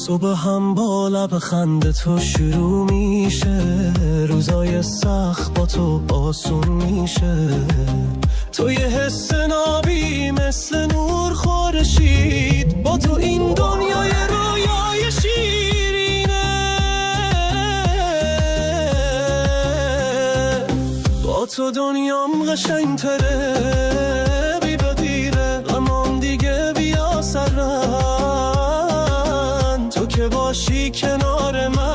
صبح هم با لبخند تو شروع میشه، روزای سخت با تو آسون میشه. تو یه حس نابی مثل نور خورشید، با تو این دنیای رویای شیرینه. با تو دنیام قشنگ‌تره، بی بدیره غمام دیگه بیا سرن. تو که باشی کنار من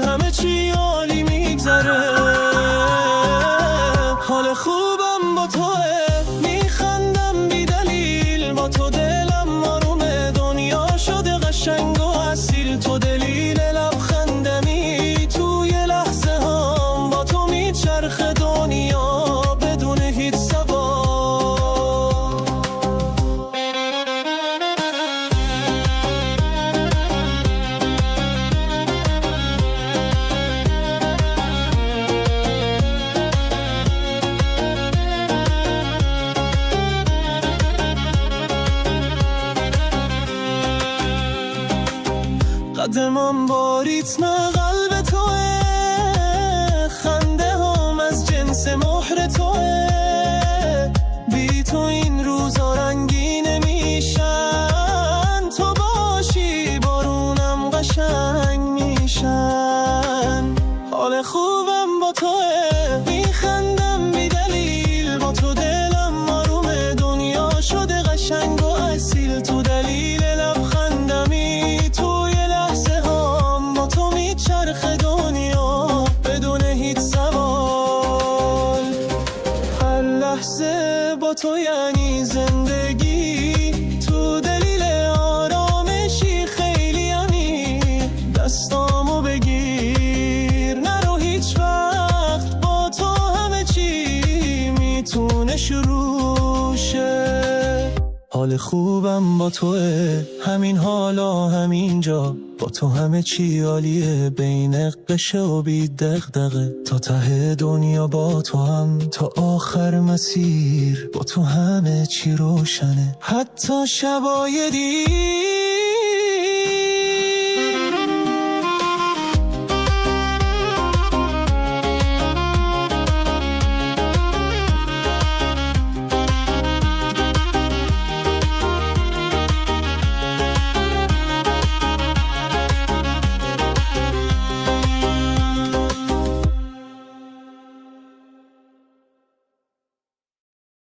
همه چی عالی میگذره. حال خوبم با توه، میخندم بی دلیل، با تو دلم آرومه، دنیا شده قشنگ و اصیل. تو دلیل لبخندمی، توی لحظه هم با تو میچرخ دنیا بدون هیچ سوال. قدمم با ریتم قلب توه، خنده هم از جنس مهر توه. بی تو این روزا رنگی نمیشن، تو باشی بارونم قشنگ میشن. حال خوبم با توه، میخندم بی دلیل، با تو دلم آرومه، دنیا شده قشنگ و اصیل. تو دلیل لبخندمی، توی لحظه هم با تو میچرخ دنیا بدون هیچ سوال. هر لحظه با تو یعنی زندگی، تو دلیل آرامشی خیلی عمیق. دستامو بگیر نرو هیچ وقت، با تو همه چی میتونه شروع شه. حال خوبم با توه، همین حالا همین جا، با تو همه چی عالیه، بین قشه و بی دغدغه. تا ته دنیا با تو هم، تا آخر مسیر با تو همه چی روشنه. حتی شبای دیر